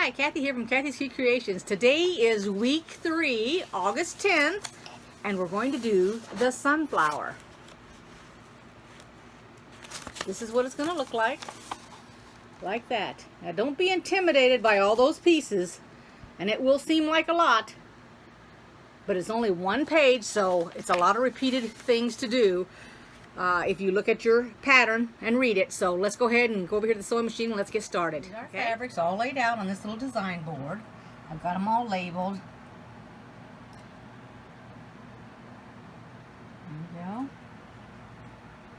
Hi, Kathy here from Creations. Today is week 3, August 10th, and we're going to do the sunflower. This is what it's going to look like that. Now don't be intimidated by all those pieces, and it will seem like a lot, but it's only one page, so it's a lot of repeated things to do if you look at your pattern and read it. So let's go ahead and go over here to the sewing machine and let's get started. These are our fabrics all laid out on this little design board. I've got them all labeled. There we go.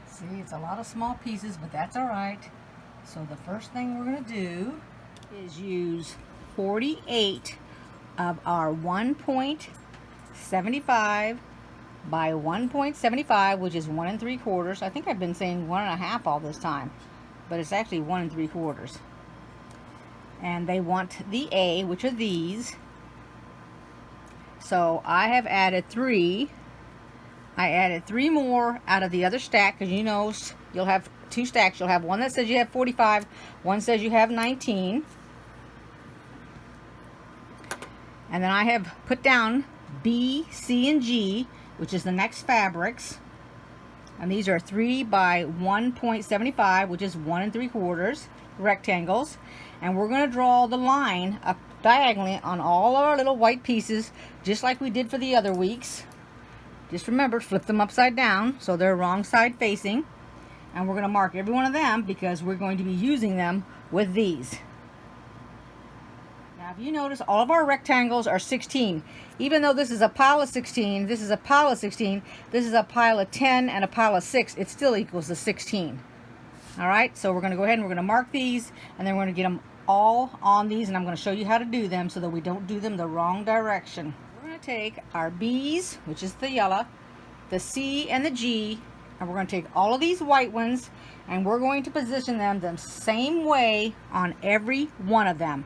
See, it's a lot of small pieces, but that's all right. So the first thing we're going to do is use 48 of our 1.75 by 1.75, which is 1 3/4. I think I've been saying 1 1/2 all this time, but it's actually 1 3/4. And they want the A, which are these. So I have added 3. I added 3 more out of the other stack, because you know you'll have 2 stacks. You'll have one that says you have 45, one says you have 19. And then I have put down B, C, and G, which is the next fabrics. And these are 3 by 1.75, which is 1 3/4 rectangles. And we're going to draw the line up diagonally on all our little white pieces, just like we did for the other weeks. Just remember, flip them upside down so they're wrong side facing. And we're going to mark every one of them because we're going to be using them with these. Now, if you notice, all of our rectangles are 16. Even though this is a pile of 16, this is a pile of 16, this is a pile of 10 and a pile of 6, it still equals the 16. Alright, so we're going to go ahead and we're going to mark these, and then we're going to get them all on these, and I'm going to show you how to do them so that we don't do them the wrong direction. We're going to take our B's, which is the yellow, the C and the G, and we're going to take all of these white ones, and we're going to position them the same way on every one of them.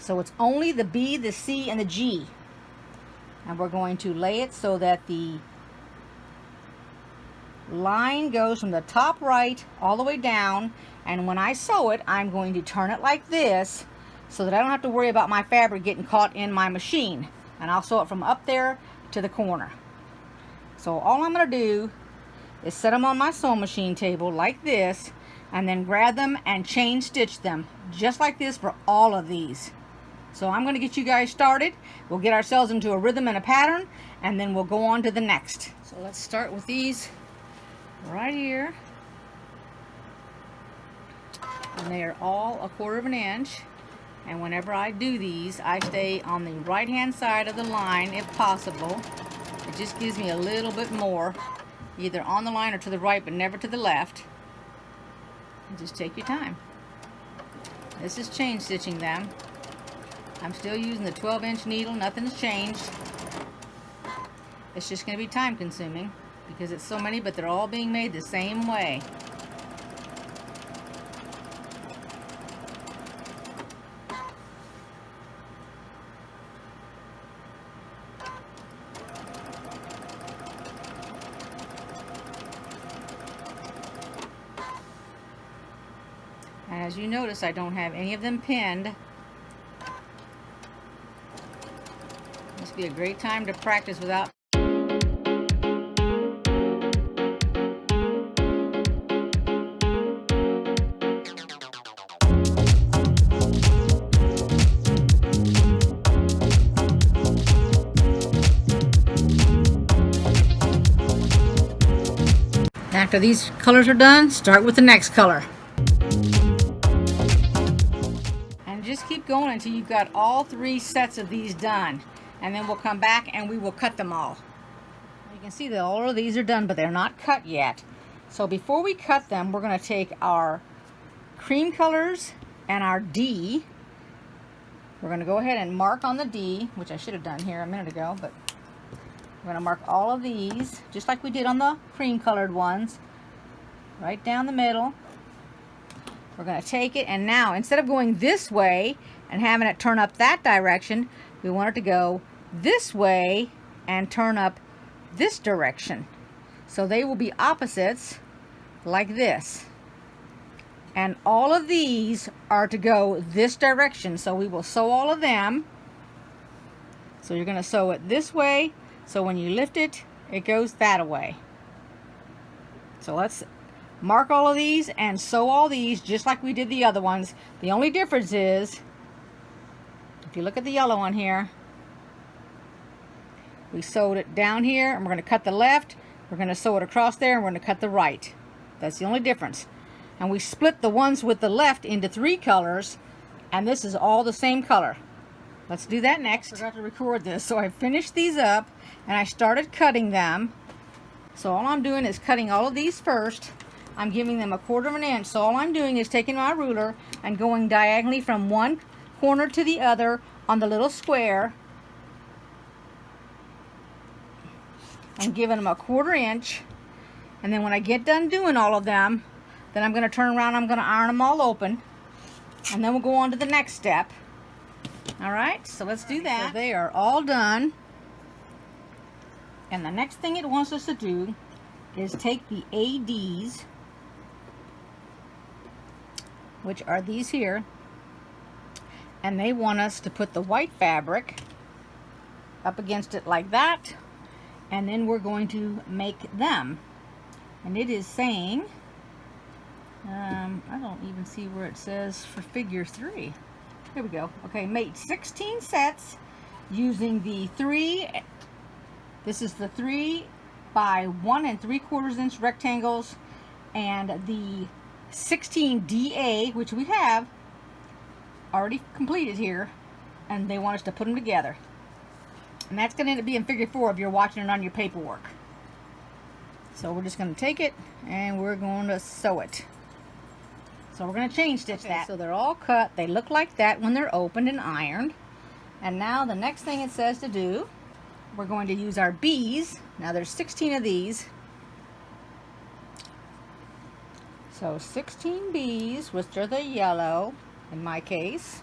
So it's only the B, the C, and the G. And we're going to lay it so that the line goes from the top right all the way down. And when I sew it, I'm going to turn it like this so that I don't have to worry about my fabric getting caught in my machine. And I'll sew it from up there to the corner. So all I'm going to do is set them on my sewing machine table like this, and then grab them and chain stitch them just like this for all of these. So I'm going to get you guys started. We'll get ourselves into a rhythm and a pattern, and then we'll go on to the next. So let's start with these right here. And they are all 1/4 of an inch. And whenever I do these, I stay on the right hand side of the line if possible. It just gives me a little bit more, either on the line or to the right, but never to the left. And just take your time. This is chain stitching them. I'm still using the 12-inch needle. Nothing's changed. It's just going to be time consuming because it's so many, but they're all being made the same way. And as you notice, I don't have any of them pinned. This would be a great time to practice without. After these colors are done, start with the next color. And just keep going until you've got all 3 sets of these done. And then we'll come back and we will cut them all. You can see that all of these are done, but they're not cut yet. So before we cut them, we're going to take our cream colors and our D. We're going to go ahead and mark on the D, which I should have done here a minute ago, but we're going to mark all of these, just like we did on the cream colored ones, right down the middle. We're going to take it, and now instead of going this way and having it turn up that direction, we want it to go this way and turn up this direction. So they will be opposites like this. And all of these are to go this direction. So we will sew all of them. So you're going to sew it this way. So when you lift it, it goes that way. So let's mark all of these and sew all these just like we did the other ones. The only difference is, if you look at the yellow one here, we sewed it down here and we're going to cut the left. We're going to sew it across there and we're going to cut the right. That's the only difference. And we split the ones with the left into 3 colors, and this is all the same color. Let's do that next. I forgot to record this, so I finished these up and I started cutting them. So all I'm doing is cutting all of these first. I'm giving them 1/4 inch. So all I'm doing is taking my ruler and going diagonally from one corner to the other on the little square and giving them 1/4 inch. And then when I get done doing all of them, then I'm going to turn around, I'm going to iron them all open, and then we'll go on to the next step. All right, so let's do that. So they are all done. And the next thing it wants us to do is take the ADs, which are these here, and they want us to put the white fabric up against it like that, and then we're going to make them. And it is saying, I don't even see where it says for figure 3. Here we go. Okay, made 16 sets using the 3, this is the 3 by 1 3/4 inch rectangles, and the 16 DA, which we have already completed here, and they want us to put them together. And that's going to end up being figure 4 if you're watching it on your paperwork. So we're just going to take it and we're going to sew it. So we're going to chain stitch that. So they're all cut. They look like that when they're opened and ironed. And now the next thing it says to do, we're going to use our bees. Now there's 16 of these. So 16 bees, which are the yellow in my case.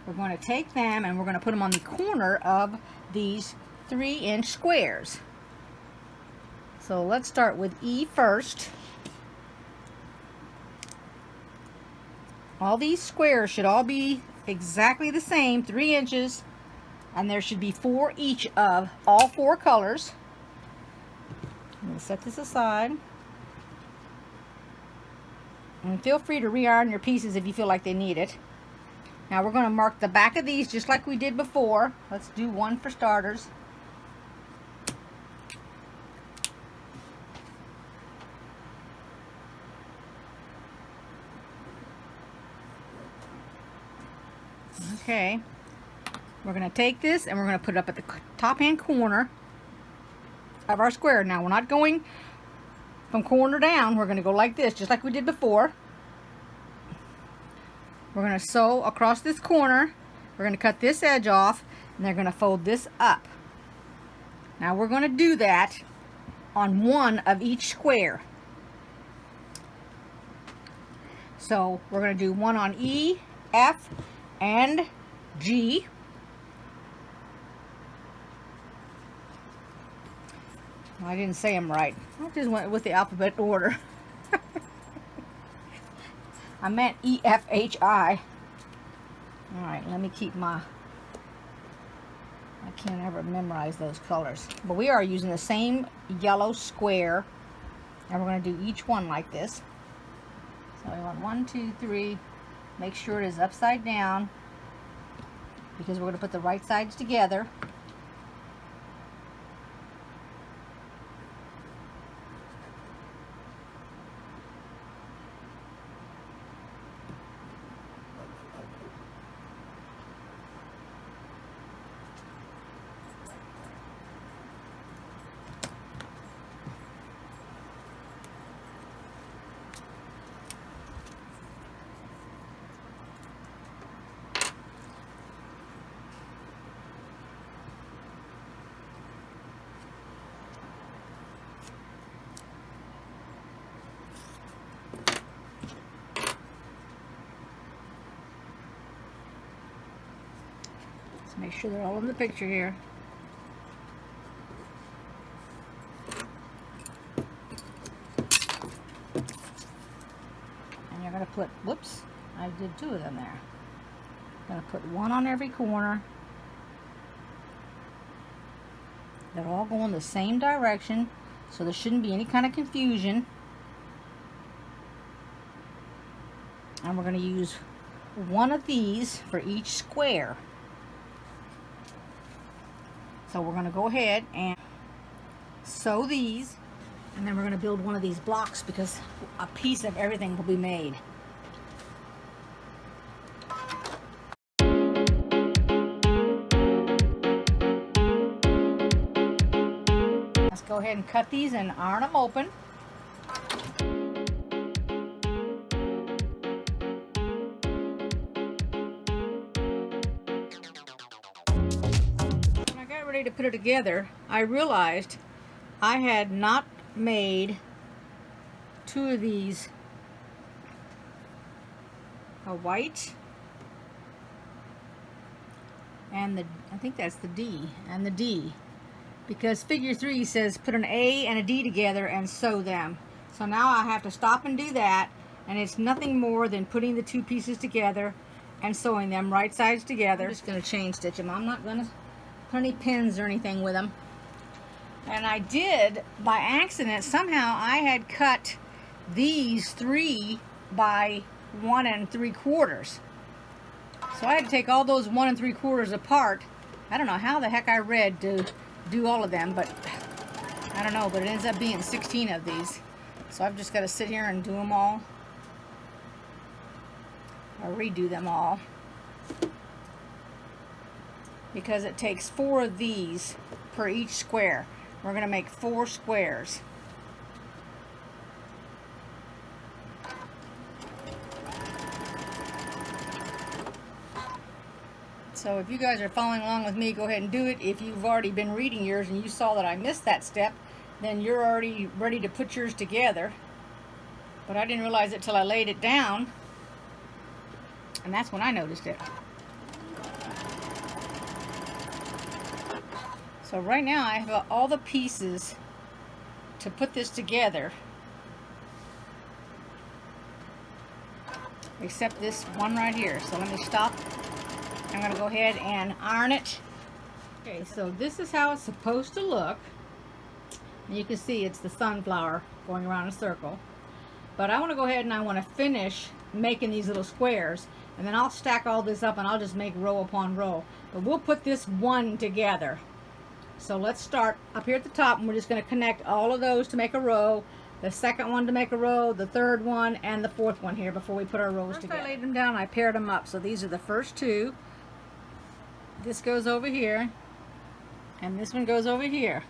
We're going to take them and we're going to put them on the corner of these 3-inch squares. So let's start with E first. All these squares should all be exactly the same, 3 inches, and there should be 4 each of all 4 colors. I'm going to set this aside. And feel free to re-iron your pieces if you feel like they need it. Now we're going to mark the back of these just like we did before. Let's do one for starters. Okay, we're going to take this and we're going to put it up at the top hand corner of our square. Now we're not going from corner down, we're going to go like this, just like we did before. We're going to sew across this corner, we're going to cut this edge off, and they're going to fold this up. Now we're going to do that on one of each square. So we're going to do one on E, F, and G. I didn't say them right. I just went with the alphabet order. I meant E, F, H, I. Alright, let me keep my... I can't ever memorize those colors. But we are using the same yellow square. And we're going to do each one like this. So we want 1, 2, 3. Make sure it is upside down, because we're going to put the right sides together. Make sure they're all in the picture here. put, whoops, I did 2 of them there. I'm going to put 1 on every corner. They're all going the same direction, so there shouldn't be any kind of confusion. And we're going to use 1 of these for each square. So we're going to go ahead and sew these, and then we're going to build one of these blocks because a piece of everything will be made. Let's go ahead and cut these and iron them open. When I got ready to put it together, I realized I had not made 2 of these a white and I think that's the D and the D, because figure 3 says put an A and a D together and sew them. So now I have to stop and do that, and it's nothing more than putting the 2 pieces together and sewing them right sides together. I'm just going to chain stitch them. I'm not going to put any pins or anything with them. And I did, by accident, somehow I had cut these 3 by 1 3/4. So I had to take all those 1 3/4 apart. I don't know how the heck I read to do all of them, but I don't know, but it ends up being 16 of these. So I've just got to sit here and do them all, or redo them all, because it takes 4 of these per each square. We're going to make 4 squares. So if you guys are following along with me, go ahead and do it. If you've already been reading yours and you saw that I missed that step, then you're already ready to put yours together. But I didn't realize it till I laid it down, and that's when I noticed it. So right now I have all the pieces to put this together, except this one right here. So let me stop. I'm going to go ahead and iron it. Okay, so this is how it's supposed to look. And you can see it's the sunflower going around a circle. But I want to go ahead and I want to finish making these little squares, and then I'll stack all this up and I'll just make row upon row. But we'll put this one together. So let's start up here at the top, and we're just going to connect all of those to make a row, the second one to make a row, the third one, and the fourth one here before we put our rows together. I laid them down, I paired them up. So these are the first 2. This goes over here, and this one goes over here.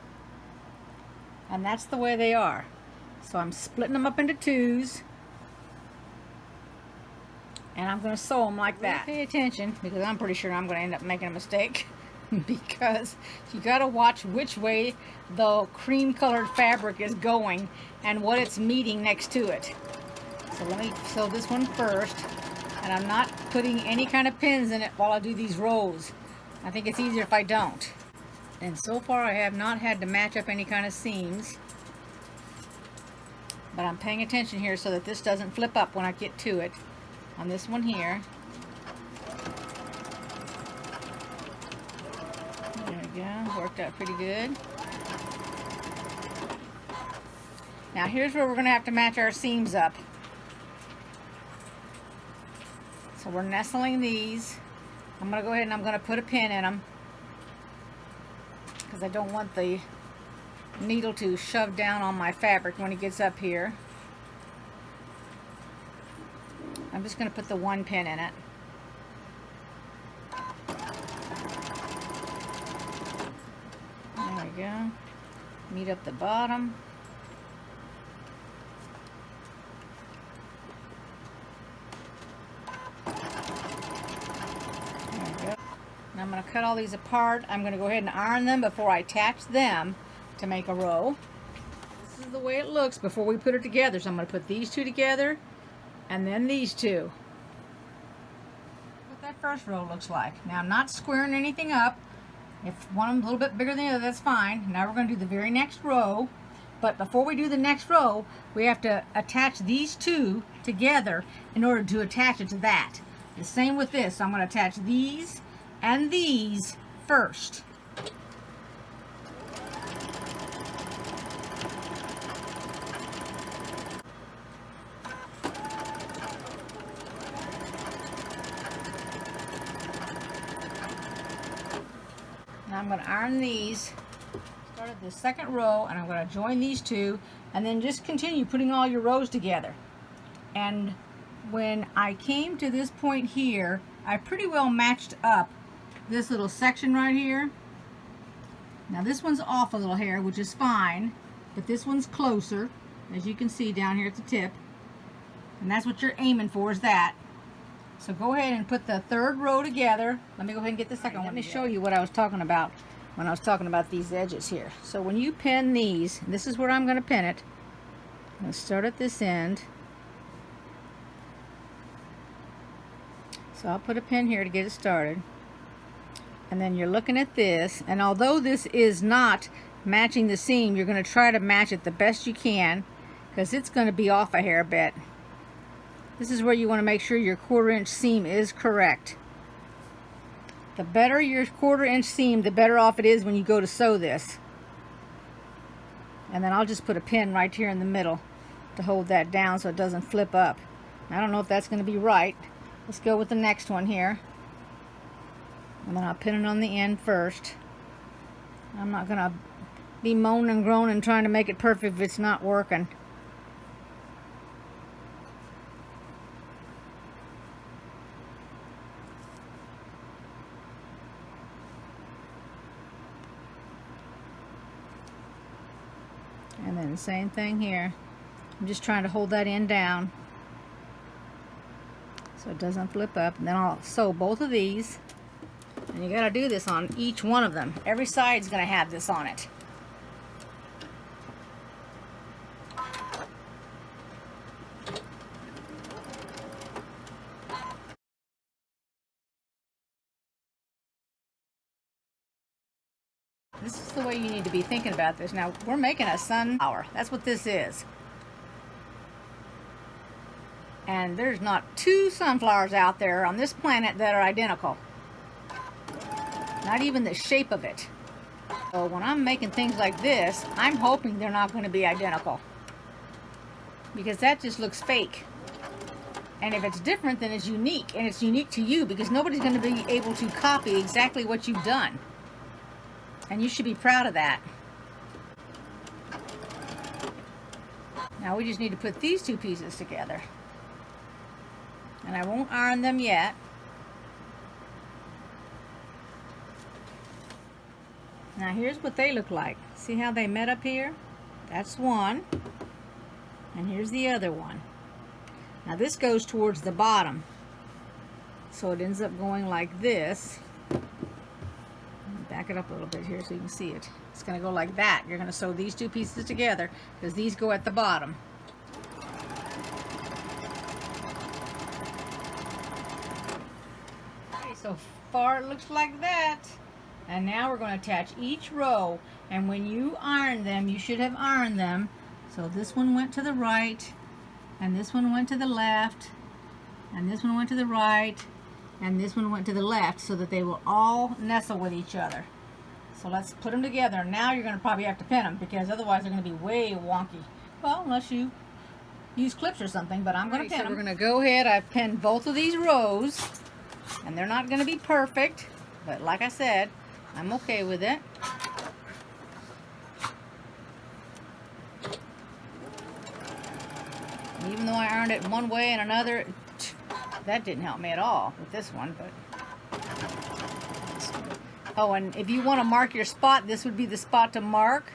And that's the way they are. So I'm splitting them up into 2s, and I'm going to sew them like that. Pay attention, because I'm pretty sure I'm going to end up making a mistake. Because you got to watch which way the cream colored fabric is going and what it's meeting next to it. So let me sew this one first, and I'm not putting any kind of pins in it while I do these rows. I think it's easier if I don't. And so far I have not had to match up any kind of seams, but I'm paying attention here so that this doesn't flip up when I get to it on this one here. There we go, worked out pretty good. Now here's where we're going to have to match our seams up. So we're nestling these. I'm going to go ahead and I'm going to put a pin in them, because I don't want the needle to shove down on my fabric when it gets up here. I'm just going to put the 1 pin in it. There we go. Meet up the bottom. I'm going to cut all these apart. I'm going to go ahead and iron them before I attach them to make a row. This is the way it looks before we put it together. So I'm going to put these 2 together, and then these 2. What that first row looks like. Now I'm not squaring anything up. If one of them's a little bit bigger than the other, that's fine. Now we're going to do the very next row, But before we do the next row, we have to attach these two together in order to attach it to that. The same with this. So I'm going to attach these and these first. Now I'm going to iron these. Start at the second row, and I'm going to join these two, and then just continue putting all your rows together. And when I came to this point here, I pretty well matched up this little section right here. Now this one's off a little hair, which is fine, but this one's closer, as you can see down here at the tip, and that's what you're aiming for, is that. So go ahead and put the third row together. Let me go ahead and get the second one. Let me show you what I was talking about when I was talking about these edges here. So when you pin these, this is where I'm going to pin it. I'm going to start at this end. So I'll put a pin here to get it started. And then you're looking at this, and although this is not matching the seam, you're going to try to match it the best you can, because it's going to be off a hair bit. This is where you want to make sure your 1/4 inch seam is correct. The better your 1/4 inch seam, the better off it is when you go to sew this. And then I'll just put a pin right here in the middle to hold that down so it doesn't flip up. I don't know if that's going to be right. Let's go with the next one here. And then I'll pin it on the end first. I'm not going to be moaning and groaning trying to make it perfect if it's not working. And then same thing here. I'm just trying to hold that end down so it doesn't flip up. And then I'll sew both of these. And you got to do this on each one of them. Every side's going to have this on it. This is the way you need to be thinking about this. Now, we're making a sunflower. That's what this is. And there's not 2 sunflowers out there on this planet that are identical. Not even the shape of it. So when I'm making things like this, I'm hoping they're not going to be identical, because that just looks fake. And if it's different, then it's unique, and it's unique to you, because nobody's going to be able to copy exactly what you've done. And you should be proud of that. Now we just need to put these 2 pieces together. And I won't iron them yet. Now here's what they look like. See how they met up here? That's one. And here's the other one. Now this goes towards the bottom. So it ends up going like this. Back it up a little bit here so you can see it. It's going to go like that. You're going to sew these 2 pieces together because these go at the bottom. Okay, so far it looks like that. And now we're going to attach each row, and when you iron them, you should have ironed them. So this one went to the right, and this one went to the left, and this one went to the right, and this one went to the left, so that they will all nestle with each other. So let's put them together. Now you're going to probably have to pin them, because otherwise they're going to be way wonky. Well, unless you use clips or something, but I'm going to pin them. So we're going to go ahead. I've pinned both of these rows, and they're not going to be perfect, but like I said, I'm okay with it. Even though I ironed it one way and another, that didn't help me at all with this one. But oh, and if you want to mark your spot, this would be the spot to mark.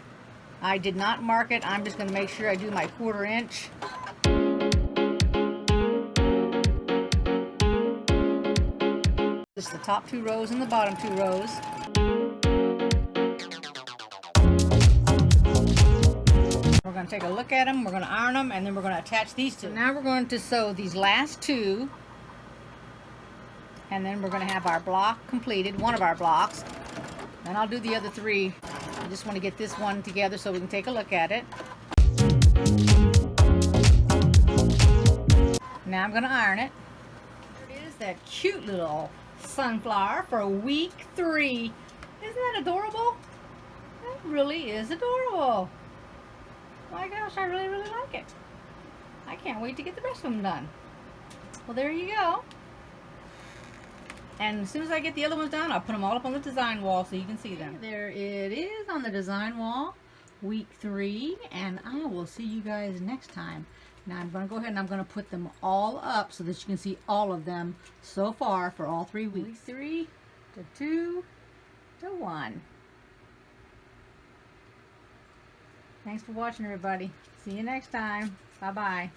I did not mark it. I'm just going to make sure I do my 1/4 inch. Just the top 2 rows and the bottom 2 rows. We're going to take a look at them, we're going to iron them, and then we're going to attach these 2. So now we're going to sew these last 2, and then we're going to have our block completed, one of our blocks. And I'll do the other 3. I just want to get this one together so we can take a look at it. now I'm going to iron it. There it is, that cute little sunflower for week 3. Isn't that adorable? That really is adorable. My gosh, I really, really like it. I can't wait to get the rest of them done. Well, there you go. And as soon as I get the other ones done, I'll put them all up on the design wall so you can see them. There it is on the design wall, week 3, and I will see you guys next time. Now I'm going to go ahead and I'm going to put them all up so that you can see all of them so far for all 3 weeks. Week 3 to 2 to 1. Thanks for watching, everybody. See you next time. Bye-bye.